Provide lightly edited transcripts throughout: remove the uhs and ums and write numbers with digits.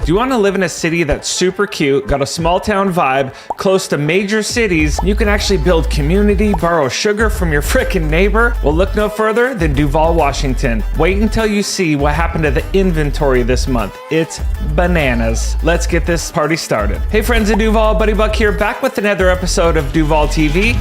Do you want to live in a city that's super cute, got a small town vibe, close to major cities? You can actually build community, borrow sugar from your frickin' neighbor? Well, look no further than Duvall, Washington. Wait until you see what happened to the inventory this month. It's bananas. Let's get this party started. Hey friends of Duvall, Buddy Buck here, back with another episode of Duvall TV.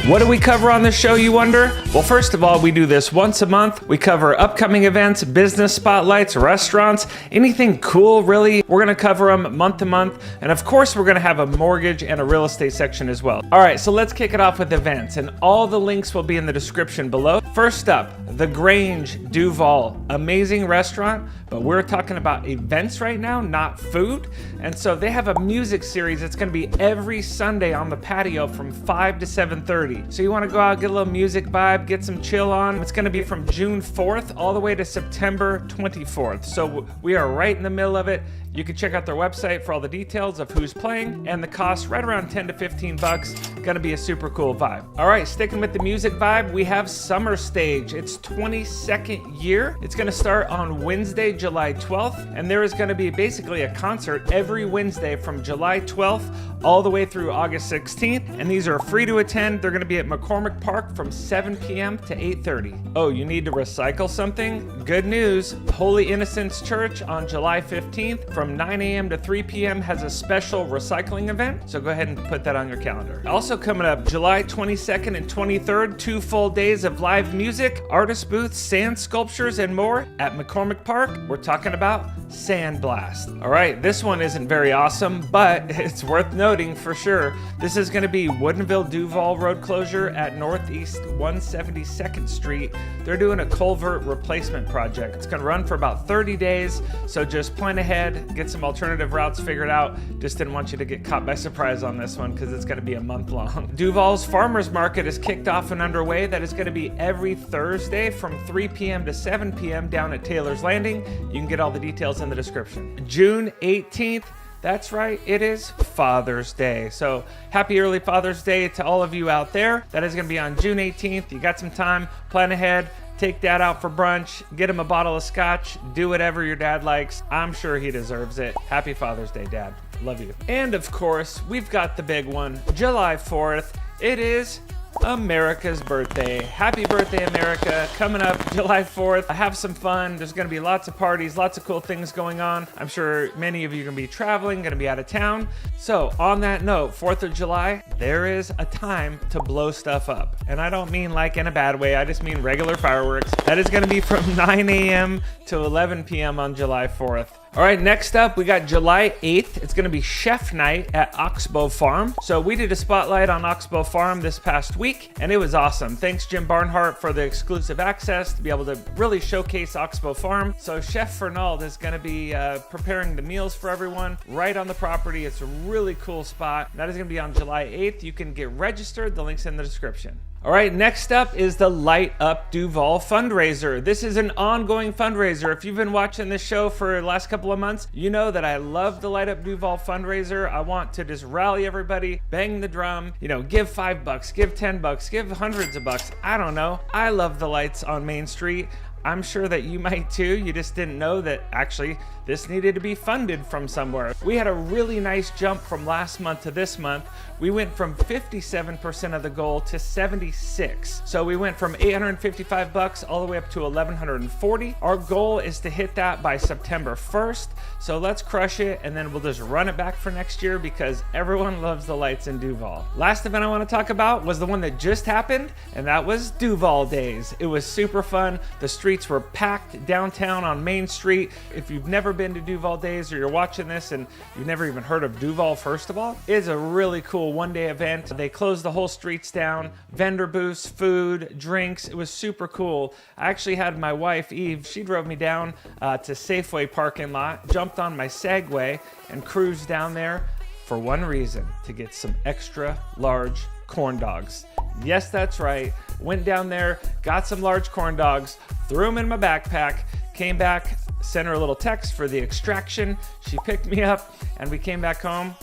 What do we cover on this show, you wonder? Well, first of all, we do this once a month. We cover upcoming events, business spotlights, restaurants, anything cool, really. We're gonna cover them month to month. And of course, we're gonna have a mortgage and a real estate section as well. All right, so let's kick it off with events. And all the links will be in the description below. First up, The Grange, Duvall. Amazing restaurant, but we're talking about events right now, not food. And so they have a music series that's gonna be every Sunday on the patio from 5 to 7:30. So you want to go out, get a little music vibe, get some chill on. It's going to be from June 4th all the way to September 24th. So we are right in the middle of it. You can check out their website for all the details of who's playing, and the cost right around 10 to 15 bucks. Gonna be a super cool vibe. All right, sticking with the music vibe, we have Summer Stage. It's 22nd year. It's gonna start on Wednesday, July 12th, and there is gonna be basically a concert every Wednesday from July 12th all the way through August 16th, and these are free to attend. They're gonna be at McCormick Park from 7 p.m. to 8:30. Oh, you need to recycle something? Good news, Holy Innocents Church on July 15th from 9 a.m. to 3 p.m. has a special recycling event, so go ahead and put that on your calendar. Also coming up, July 22nd and 23rd, 2 full days of live music, artist booths, sand sculptures, and more at McCormick Park. We're talking about Sandblast. All right, this one isn't very awesome, but it's worth noting for sure. This is gonna be Woodinville Duvall Road closure at Northeast 172nd Street. They're doing a culvert replacement project. It's gonna run for about 30 days, so just plan ahead, get some alternative routes figured out. Just didn't want you to get caught by surprise on this one because it's gonna be a month long. Duvall's Farmers Market is kicked off and underway. That is gonna be every Thursday from 3 p.m. to 7 p.m. down at Taylor's Landing. You can get all the details in the description. June 18th, that's right, it is Father's Day. So happy early Father's Day to all of you out there. That is gonna be on June 18th. You got some time, plan ahead. Take dad out for brunch, get him a bottle of scotch, do whatever your dad likes. I'm sure he deserves it. Happy Father's Day, Dad. Love you. And of course, we've got the big one, July 4th. It is America's birthday. Happy birthday, America. Coming up July 4th. Have some fun. There's going to be lots of parties, lots of cool things going on. I'm sure many of you are going to be traveling, going to be out of town. So on that note, 4th of July, there is a time to blow stuff up. And I don't mean like in a bad way. I just mean regular fireworks. That is going to be from 9 a.m. to 11 p.m. on July 4th. All right, next up, we got July 8th. It's gonna be Chef Night at Oxbow Farm. So we did a spotlight on Oxbow Farm this past week, and it was awesome. Thanks, Jim Barnhart, for the exclusive access to be able to really showcase Oxbow Farm. So Chef Fernald is gonna be preparing the meals for everyone right on the property. It's a really cool spot. That is gonna be on July 8th. You can get registered. The link's in the description. All right, next up is the Light Up Duvall fundraiser. This is an ongoing fundraiser. If you've been watching this show for the last couple of months, you know that I love the Light Up Duvall fundraiser. I want to just rally everybody, bang the drum, give $5, give $10, give hundreds of bucks. I don't know. I love the lights on Main Street. I'm sure that you might too. You just didn't know that actually this needed to be funded from somewhere. We had a really nice jump from last month to this month. We went from 57% of the goal to 76. So we went from 855 bucks all the way up to 1140. Our goal is to hit that by September 1st. So let's crush it, and then we'll just run it back for next year because everyone loves the lights in Duvall. Last event I want to talk about was the one that just happened, and that was Duvall Days. It was super fun. The streets were packed downtown on Main Street. If you've never been to Duvall Days, or you're watching this and you've never even heard of Duvall, first of all, it's a really cool one-day event. They closed the whole streets down, vendor booths, food, drinks. It was super cool. I actually had my wife, Eve, she drove me down to Safeway parking lot, jumped on my Segway, and cruised down there for one reason, to get some extra large corn dogs. Yes, that's right. Went down there, got some large corn dogs, threw them in my backpack, came back, sent her a little text for the extraction. She picked me up, and we came back home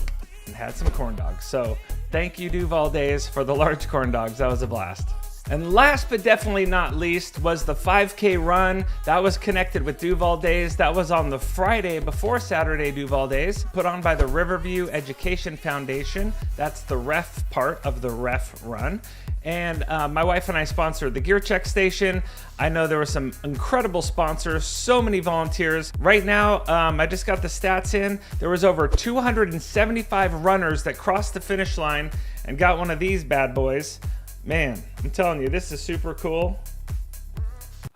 and had some corn dogs. So thank you, Duvall Days, for the large corn dogs. That was a blast. And last but definitely not least was the 5K run. That was connected with Duvall Days. That was on the Friday before Saturday Duvall Days, put on by the Riverview Education Foundation. That's the ref part of the ref run. And my wife and I sponsored the Gear Check Station. I know there were some incredible sponsors, so many volunteers. Right now, I just got the stats in. There was over 275 runners that crossed the finish line and got one of these bad boys. Man, I'm telling you, this is super cool.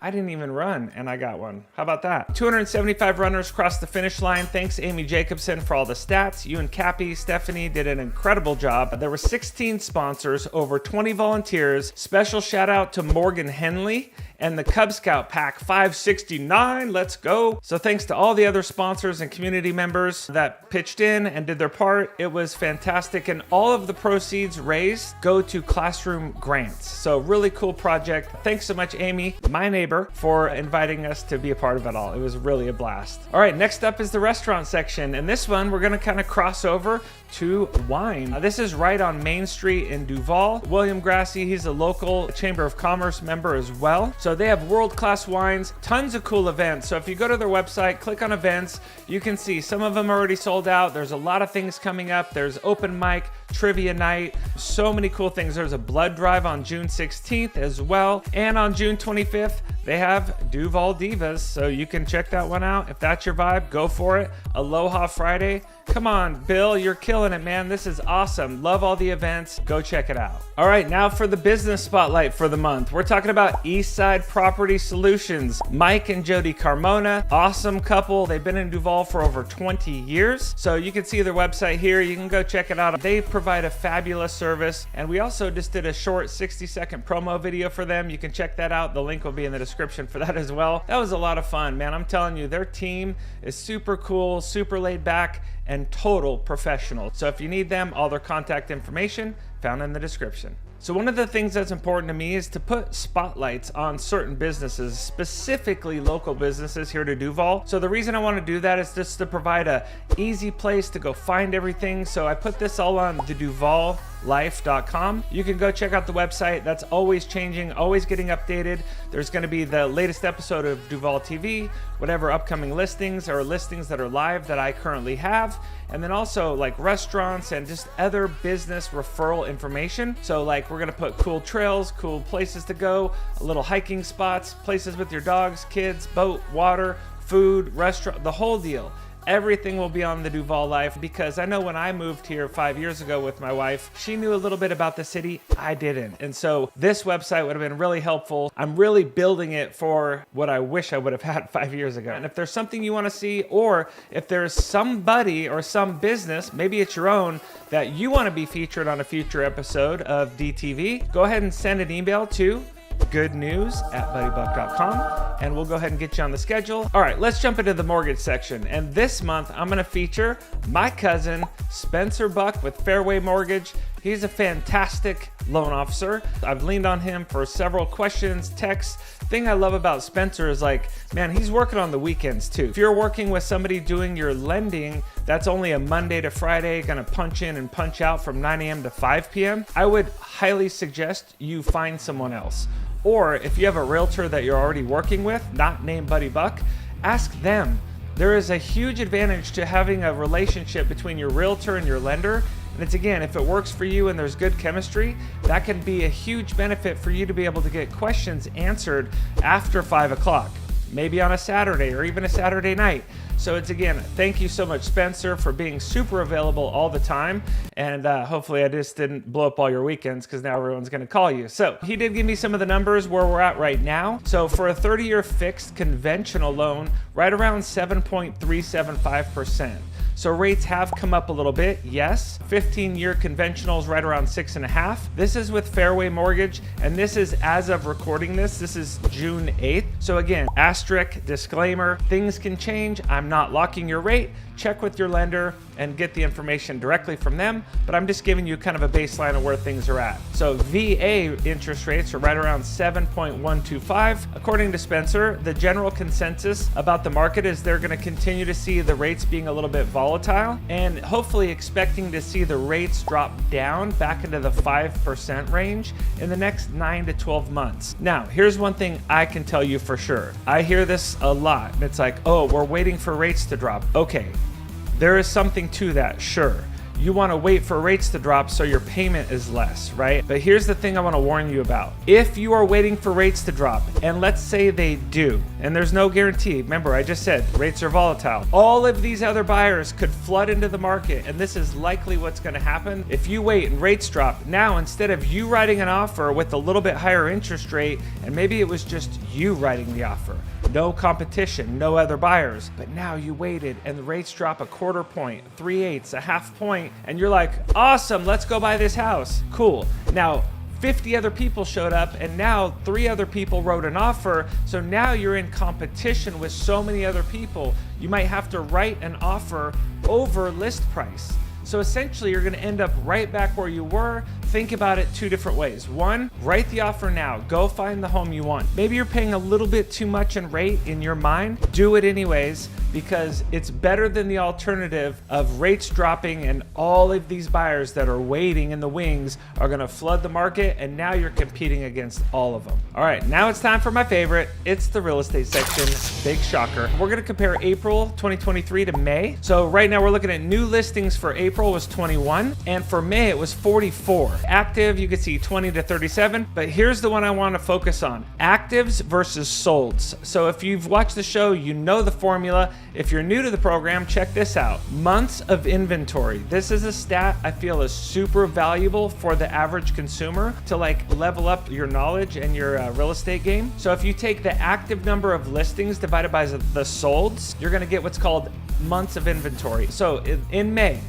I didn't even run and I got one. How about that? 275 runners crossed the finish line. Thanks Amy Jacobson for all the stats. You and Cappy, Stephanie did an incredible job. There were 16 sponsors, over 20 volunteers. Special shout out to Morgan Henley and the Cub Scout Pack 569. Let's go. So thanks to all the other sponsors and community members that pitched in and did their part. It was fantastic. And all of the proceeds raised go to classroom grants. So really cool project. Thanks so much, Amy, my neighbor, for inviting us to be a part of it all. It was really a blast. All right, next up is the restaurant section. And this one, we're gonna kind of cross over to wine. This is right on Main Street in Duvall. William Grassi, he's a local Chamber of Commerce member as well. So they have world-class wines, tons of cool events. So if you go to their website, click on events, you can see some of them are already sold out. There's a lot of things coming up. There's open mic, trivia night, so many cool things. There's a blood drive on June 16th as well. And on June 25th, they have Duvall Divas. So you can check that one out. If that's your vibe, go for it. Aloha Friday. Come on, Bill, you're killing it, man. This is awesome. Love all the events. Go check it out. All right, now for the business spotlight for the month. We're talking about Eastside Property Solutions. Mike and Jody Carmona, awesome couple. They've been in Duvall for over 20 years. So you can see their website here. You can go check it out. They provide a fabulous service. And we also just did a short 60-second promo video for them. You can check that out. The link will be in the description for that as well. That was a lot of fun, man. I'm telling you, their team is super cool, super laid back, and total professional. So if you need them, all their contact information found in the description. So one of the things that's important to me is to put spotlights on certain businesses, specifically local businesses here to Duvall. So the reason I want to do that is just to provide a easy place to go find everything. So I put this all on the DuvallLife.com. You can go check out the website. That's always changing, always getting updated. There's going to be the latest episode of Duvall TV, whatever upcoming listings or listings that are live that I currently have. And then also like restaurants and just other business referral information. So like we're gonna put cool trails, cool places to go, little hiking spots, places with your dogs, kids, boat, water, food, restaurant, the whole deal. Everything will be on the Duvall Life, because I know when I moved here 5 years ago with my wife, she knew a little bit about the city, I didn't. And so this website would have been really helpful. I'm really building it for what I wish I would have had 5 years ago. And if there's something you want to see, or if there's somebody or some business, maybe it's your own, that you want to be featured on a future episode of DTV, go ahead and send an email to goodnews@buddybuck.com and we'll go ahead and get you on the schedule. All right, let's jump into the mortgage section. And this month I'm going to feature my cousin Spencer Buck with Fairway Mortgage. He's a fantastic loan officer. I've leaned on him for several questions, texts. Thing I love about Spencer is like, man, he's working on the weekends too. If you're working with somebody doing your lending that's only a Monday to Friday, gonna punch in and punch out from 9 a.m. to 5 p.m., I would highly suggest you find someone else. Or if you have a realtor that you're already working with, not named Buddy Buck, ask them. There is a huge advantage to having a relationship between your realtor and your lender. And it's, again, if it works for you and there's good chemistry, that can be a huge benefit for you to be able to get questions answered after 5 o'clock, maybe on a Saturday or even a Saturday night. So it's, again, thank you so much, Spencer, for being super available all the time. And hopefully I just didn't blow up all your weekends, because now everyone's going to call you. So he did give me some of the numbers where we're at right now. So for a 30-year fixed conventional loan, right around 7.375%. So rates have come up a little bit, yes. 15-year conventional is right around 6.5. This is with Fairway Mortgage, and this is as of recording this. This is June 8th. So again, asterisk, disclaimer, things can change. I'm not locking your rate. Check with your lender and get the information directly from them, but I'm just giving you kind of a baseline of where things are at. So VA interest rates are right around 7.125. According to Spencer, the general consensus about the market is they're going to continue to see the rates being a little bit volatile volatile, and hopefully expecting to see the rates drop down back into the 5% range in the next 9 to 12 months. Now, here's one thing I can tell you for sure. I hear this a lot. It's like, oh, we're waiting for rates to drop. Okay, there is something to that, sure. You want to wait for rates to drop so your payment is less, right? But here's the thing I want to warn you about. If you are waiting for rates to drop, and let's say they do, and there's no guarantee, remember I just said rates are volatile, all of these other buyers could flood into the market, and this is likely what's going to happen. If you wait and rates drop, now instead of you writing an offer with a little bit higher interest rate, and maybe it was just you writing the offer, no competition, no other buyers, but now you waited and the rates drop a quarter point, 3/8, a half point, and you're like, awesome, let's go buy this house. Cool. Now 50 other people showed up, and now 3 other people wrote an offer. So now you're in competition with so many other people. You might have to write an offer over list price. So essentially you're going to end up right back where you were. Think about it 2 different ways. 1, write the offer now. Go find the home you want. Maybe you're paying a little bit too much in rate in your mind. Do it anyways, because it's better than the alternative of rates dropping and all of these buyers that are waiting in the wings are going to flood the market, and now you're competing against all of them. All right, now it's time for my favorite. It's the real estate section. Big shocker. We're going to compare April 2023 to May. So right now we're looking at new listings for April was 21, and for May it was 44. Active, you can see 20 to 37, but here's the one I want to focus on. Actives versus solds. So if you've watched the show, you know the formula. If you're new to the program, check this out. Months of inventory. This is a stat I feel is super valuable for the average consumer to like level up your knowledge and your real estate game. So if you take the active number of listings divided by the solds, you're going to get what's called months of inventory. So in May,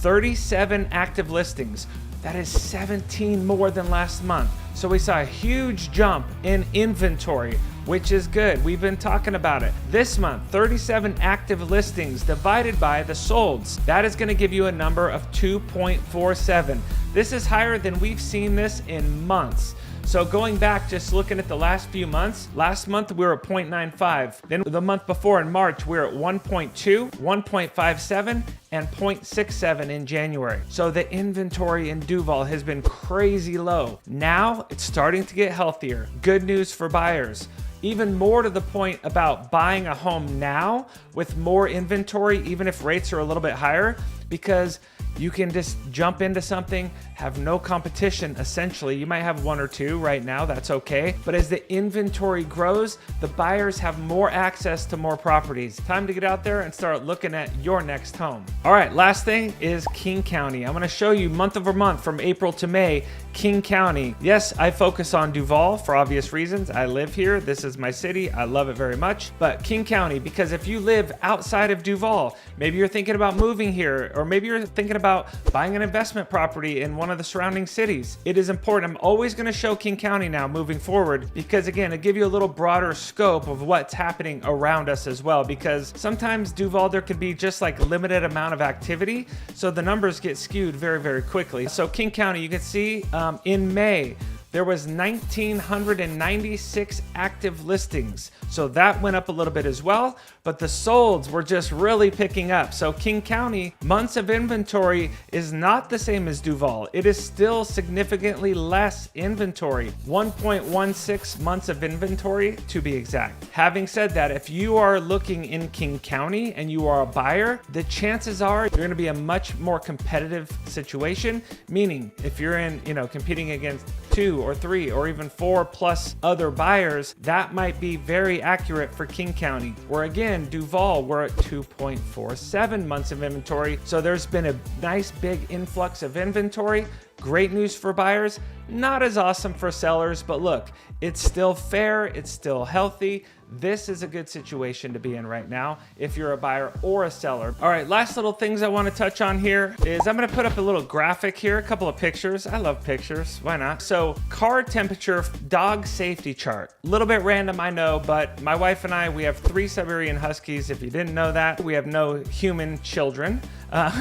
37 active listings. That is 17 more than last month. So we saw a huge jump in inventory, which is good. We've been talking about it. This month, 37 active listings divided by the solds. That is going to give you a number of 2.47. This is higher than we've seen this in months. So going back, just looking at the last few months, last month we were at 0.95. Then the month before in March, we were at 1.2, 1.57, and 0.67 in January. So the inventory in Duvall has been crazy low. Now it's starting to get healthier. Good news for buyers. Even more to the point about buying a home now with more inventory, even if rates are a little bit higher, because you can just jump into something, have no competition, essentially. You might have 1 or 2 right now, that's okay. But as the inventory grows, the buyers have more access to more properties. Time to get out there and start looking at your next home. All right, last thing is King County. I'm gonna show you month over month from April to May, King County. Yes, I focus on Duvall for obvious reasons. I live here, this is my city, I love it very much. But King County, because if you live outside of Duvall, maybe you're thinking about moving here, or maybe you're thinking about buying an investment property in one of the surrounding cities. It is important. I'm always going to show King County now moving forward because, again, it gives you a little broader scope of what's happening around us as well, because sometimes Duvall, there could be just like limited amount of activity, so the numbers get skewed very, very quickly. So King County, you can see in May, there was 1,996 active listings. So that went up a little bit as well, but the solds were just really picking up. So King County, months of inventory is not the same as Duvall. It is still significantly less inventory, 1.16 months of inventory to be exact. Having said that, if you are looking in King County and you are a buyer, the chances are you're gonna be a much more competitive situation, meaning if you're in, competing against 2 or 3 or even 4 plus other buyers, that might be very accurate for King County. Where again, Duvall, we're at 2.47 months of inventory. So there's been a nice big influx of inventory. Great news for buyers, not as awesome for sellers, but look, it's still fair, it's still healthy. This is a good situation to be in right now if you're a buyer or a seller. All right, last little things I want to touch on here is I'm going to put up a little graphic here, a couple of pictures. I love pictures, why not? So car temperature dog safety chart. A little bit random, I know, but my wife and I, we have 3 Siberian Huskies. If you didn't know that, we have no human children.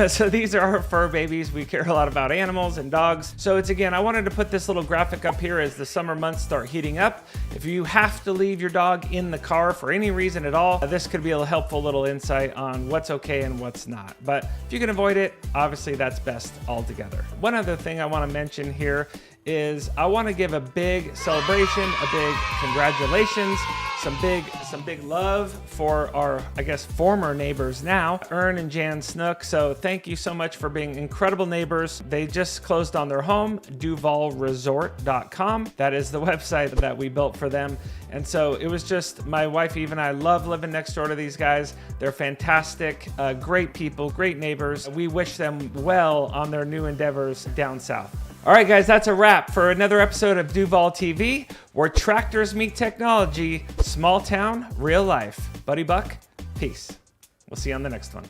So these are our fur babies. We care a lot about animals and dogs. So it's, again, I wanted to put this little graphic up here as the summer months start heating up. If you have to leave your dog in the car for any reason at all, this could be a helpful little insight on what's okay and what's not. But if you can avoid it, obviously that's best altogether. One other thing I want to mention here is I want to give a big celebration, a big congratulations, some big love for our, I guess, former neighbors now, Ern and Jan Snook. So thank you so much for being incredible neighbors. They just closed on their home, DuvallResort.com. That is the website that we built for them. And so it was just, my wife Eve and I love living next door to these guys. They're fantastic, great people, great neighbors. We wish them well on their new endeavors down south. All right, guys, that's a wrap for another episode of Duvall TV, where tractors meet technology, small town, real life. Buddy Buck, peace. We'll see you on the next one.